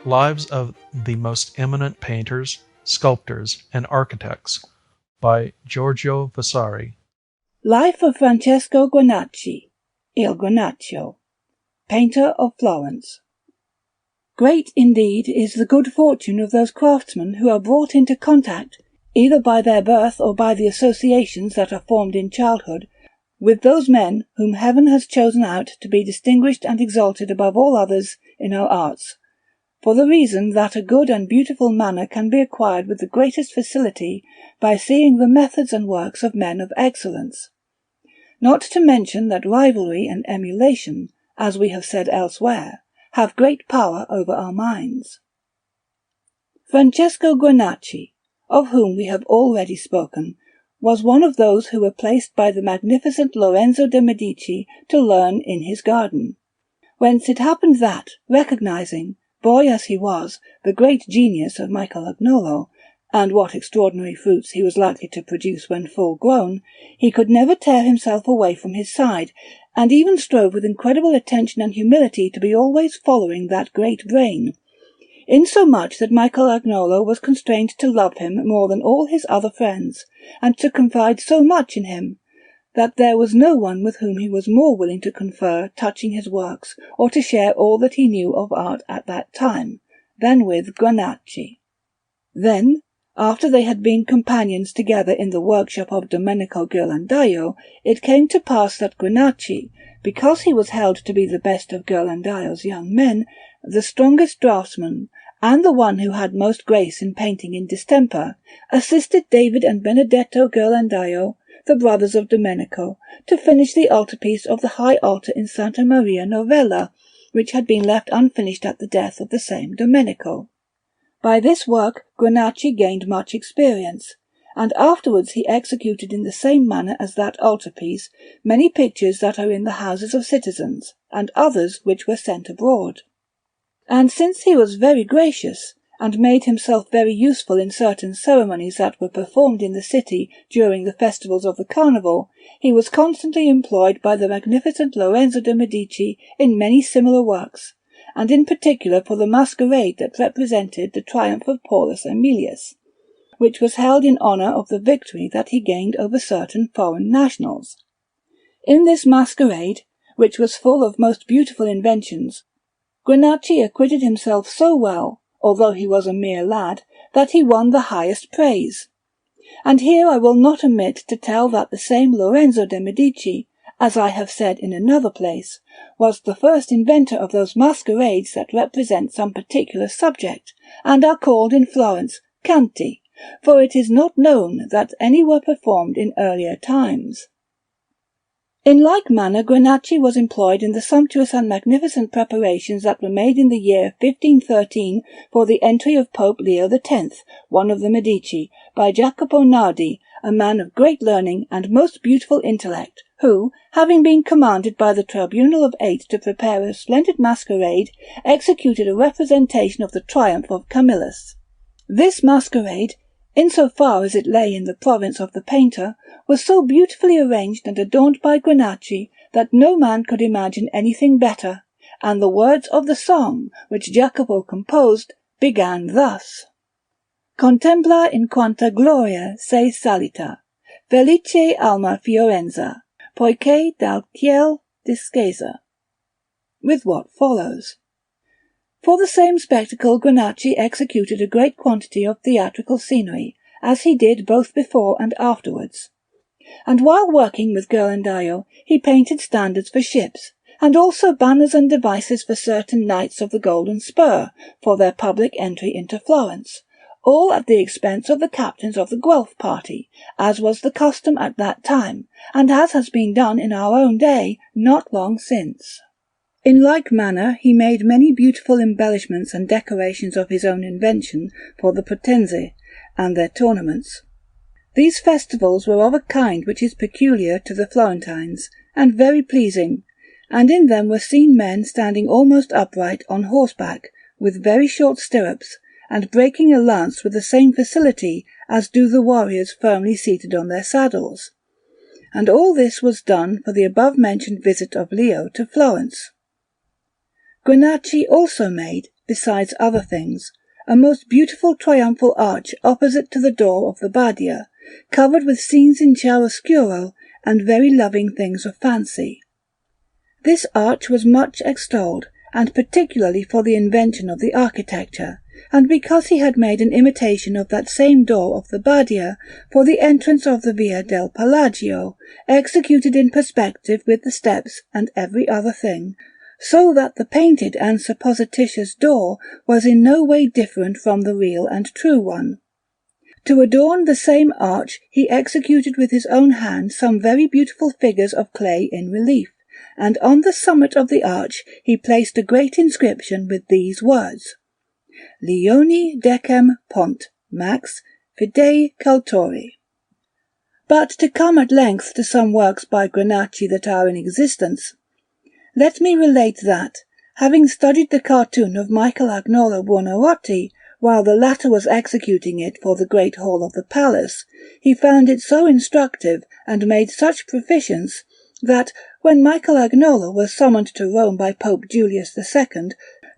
Lives of the Most Eminent Painters, Sculptors, and Architects by Giorgio Vasari. Life of Francesco Granacci, Il Granaccio, painter of Florence. Great, indeed, is the good fortune of those craftsmen who are brought into contact, either by their birth or by the associations that are formed in childhood, with those men whom Heaven has chosen out to be distinguished and exalted above all others in our arts, for the reason that a good and beautiful manner can be acquired with the greatest facility by seeing the methods and works of men of excellence. Not to mention that rivalry and emulation, as we have said elsewhere, have great power over our minds. Francesco Granacci, of whom we have already spoken, was one of those who were placed by the magnificent Lorenzo de Medici to learn in his garden, whence it happened that, recognizing, boy as he was, the great genius of Michelangelo, and what extraordinary fruits he was likely to produce when full grown, he could never tear himself away from his side, and even strove with incredible attention and humility to be always following that great brain, insomuch that Michelangelo was constrained to love him more than all his other friends, and to confide so much in him, that there was no one with whom he was more willing to confer touching his works, or to share all that he knew of art at that time, than with Granacci. Then, after they had been companions together in the workshop of Domenico Ghirlandaio, it came to pass that Granacci, because he was held to be the best of Ghirlandaio's young men, the strongest draftsman, and the one who had most grace in painting in distemper, assisted David and Benedetto Ghirlandaio, the brothers of Domenico, to finish the altarpiece of the high altar in Santa Maria Novella, which had been left unfinished at the death of the same Domenico. By this work Granacci gained much experience, and afterwards he executed in the same manner as that altarpiece many pictures that are in the houses of citizens, and others which were sent abroad. And since he was very gracious, and made himself very useful in certain ceremonies that were performed in the city during the festivals of the Carnival, he was constantly employed by the magnificent Lorenzo de Medici in many similar works, and in particular for the masquerade that represented the triumph of Paulus Aemilius, which was held in honour of the victory that he gained over certain foreign nationals. In this masquerade, which was full of most beautiful inventions, Granacci acquitted himself so well, although he was a mere lad, that he won the highest praise. And here I will not omit to tell that the same Lorenzo de Medici, as I have said in another place, was the first inventor of those masquerades that represent some particular subject, and are called in Florence canti, for it is not known that any were performed in earlier times. In like manner Granacci was employed in the sumptuous and magnificent preparations that were made in the year 1513 for the entry of Pope Leo X, one of the Medici, by Jacopo Nardi, a man of great learning and most beautiful intellect, who, having been commanded by the Tribunal of Eight to prepare a splendid masquerade, executed a representation of the triumph of Camillus. This masquerade, in so far as it lay in the province of the painter, was so beautifully arranged and adorned by Granacci that no man could imagine anything better, and the words of the song, which Jacopo composed, began thus: Contempla in quanta gloria sei salita, felice alma Fiorenza, poiché dal ciel discesa, with what follows: For the same spectacle Granacci executed a great quantity of theatrical scenery, as he did both before and afterwards. And while working with Ghirlandaio, he painted standards for ships, and also banners and devices for certain Knights of the Golden Spur, for their public entry into Florence, all at the expense of the captains of the Guelph party, as was the custom at that time, and as has been done in our own day not long since. In like manner he made many beautiful embellishments and decorations of his own invention for the Potenze and their tournaments. These festivals were of a kind which is peculiar to the Florentines, and very pleasing, and in them were seen men standing almost upright on horseback, with very short stirrups, and breaking a lance with the same facility as do the warriors firmly seated on their saddles. And all this was done for the above-mentioned visit of Leo to Florence. Granacci also made, besides other things, a most beautiful triumphal arch opposite to the door of the Badia, covered with scenes in chiaroscuro and very loving things of fancy. This arch was much extolled, and particularly for the invention of the architecture, and because he had made an imitation of that same door of the Badia for the entrance of the Via del Palagio, executed in perspective with the steps and every other thing, so that the painted and supposititious door was in no way different from the real and true one. To adorn the same arch he executed with his own hand some very beautiful figures of clay in relief, and on the summit of the arch he placed a great inscription with these words: Leoni decem pont, max, fidei cultori. But to come at length to some works by Granacci that are in existence, let me relate that, having studied the cartoon of Michelangelo Buonarroti, while the latter was executing it for the great hall of the palace, he found it so instructive and made such proficience that, when Michelangelo was summoned to Rome by Pope Julius II,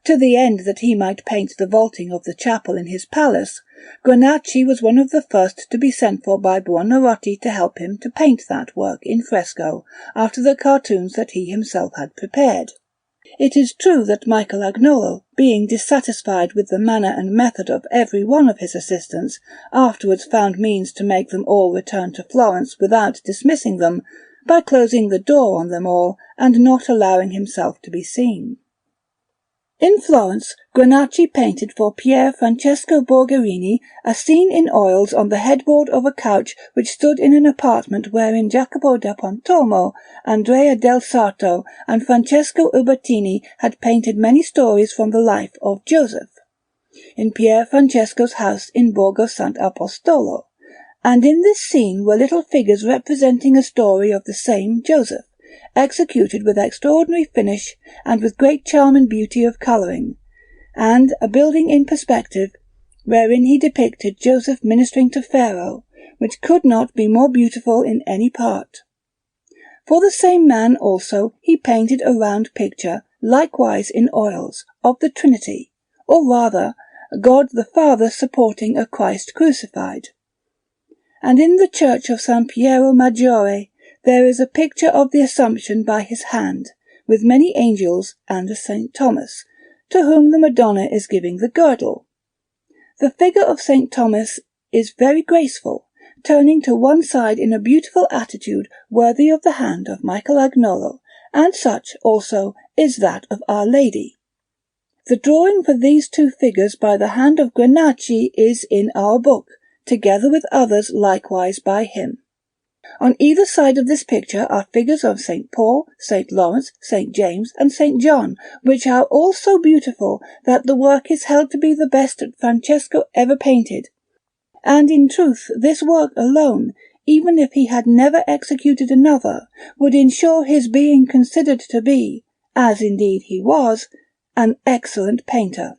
to the end that he might paint the vaulting of the chapel in his palace, Granacci was one of the first to be sent for by Buonarroti to help him to paint that work in fresco after the cartoons that he himself had prepared. It is true that Michelangelo, being dissatisfied with the manner and method of every one of his assistants, afterwards found means to make them all return to Florence without dismissing them, by closing the door on them all and not allowing himself to be seen. In Florence, Granacci painted for Pier Francesco Borgherini a scene in oils on the headboard of a couch which stood in an apartment wherein Jacopo da Pontormo, Andrea del Sarto, and Francesco Ubertini had painted many stories from the life of Joseph, in Pier Francesco's house in Borgo Sant'Apostolo, and in this scene were little figures representing a story of the same Joseph, executed with extraordinary finish and with great charm and beauty of colouring, and a building in perspective, wherein he depicted Joseph ministering to Pharaoh, which could not be more beautiful in any part. For the same man also he painted a round picture, likewise in oils, of the Trinity, or rather, God the Father supporting a Christ crucified. And in the church of San Piero Maggiore there is a picture of the Assumption by his hand, with many angels and a St. Thomas, to whom the Madonna is giving the girdle. The figure of St. Thomas is very graceful, turning to one side in a beautiful attitude worthy of the hand of Michelangelo, and such, also, is that of Our Lady. The drawing for these two figures by the hand of Granacci is in our book, together with others likewise by him. On either side of this picture are figures of St. Paul, St. Lawrence, St. James, and St. John, which are all so beautiful that the work is held to be the best that Francesco ever painted. And in truth, this work alone, even if he had never executed another, would ensure his being considered to be, as indeed he was, an excellent painter.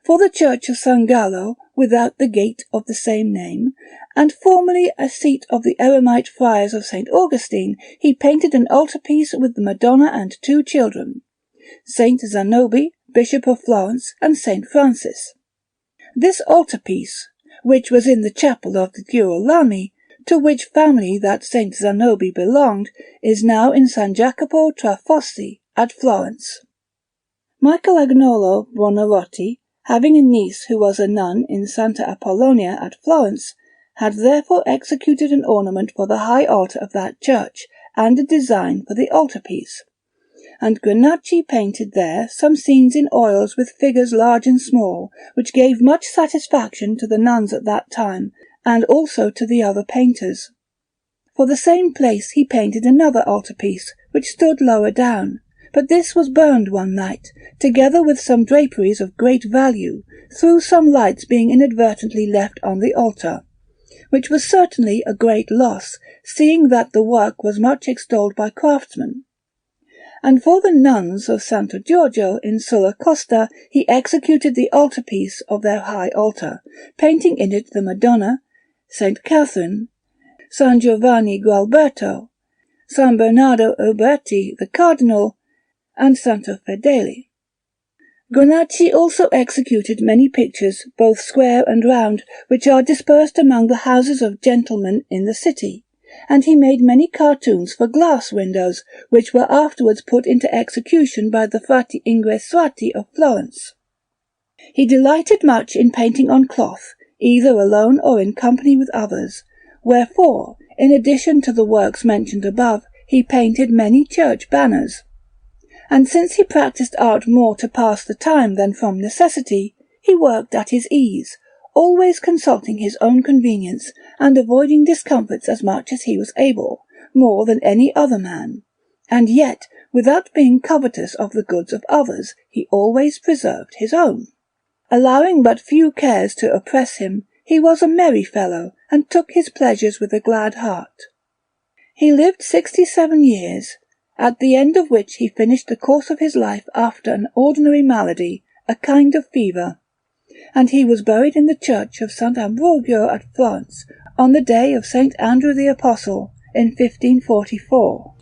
For the church of San Gallo, without the gate of the same name, and formerly a seat of the Eremite friars of St. Augustine, he painted an altarpiece with the Madonna and two children, St. Zanobi, Bishop of Florence, and St. Francis. This altarpiece, which was in the chapel of the Girolami, to which family that St. Zanobi belonged, is now in San Jacopo tra Fossi at Florence. Michelangelo Buonarroti, having a niece who was a nun in Santa Apollonia at Florence, had therefore executed an ornament for the high altar of that church, and a design for the altarpiece. And Granacci painted there some scenes in oils with figures large and small, which gave much satisfaction to the nuns at that time, and also to the other painters. For the same place he painted another altarpiece, which stood lower down, but this was burned one night, together with some draperies of great value, through some lights being inadvertently left on the altar, which was certainly a great loss, seeing that the work was much extolled by craftsmen. And for the nuns of Santo Giorgio in Sulla Costa he executed the altarpiece of their high altar, painting in it the Madonna, St. Catherine, San Giovanni Gualberto, San Bernardo Uberti the Cardinal, and Santo Fedele. Granacci also executed many pictures, both square and round, which are dispersed among the houses of gentlemen in the city, and he made many cartoons for glass windows, which were afterwards put into execution by the Frati Ingressuati of Florence. He delighted much in painting on cloth, either alone or in company with others, wherefore, in addition to the works mentioned above, he painted many church banners. And since he practised art more to pass the time than from necessity, he worked at his ease, always consulting his own convenience, and avoiding discomforts as much as he was able, more than any other man. And yet, without being covetous of the goods of others, he always preserved his own. Allowing but few cares to oppress him, he was a merry fellow, and took his pleasures with a glad heart. He lived 67 years, at the end of which he finished the course of his life after an ordinary malady, a kind of fever, and he was buried in the church of Sant'Ambrogio at Florence, on the day of St. Andrew the Apostle, in 1544.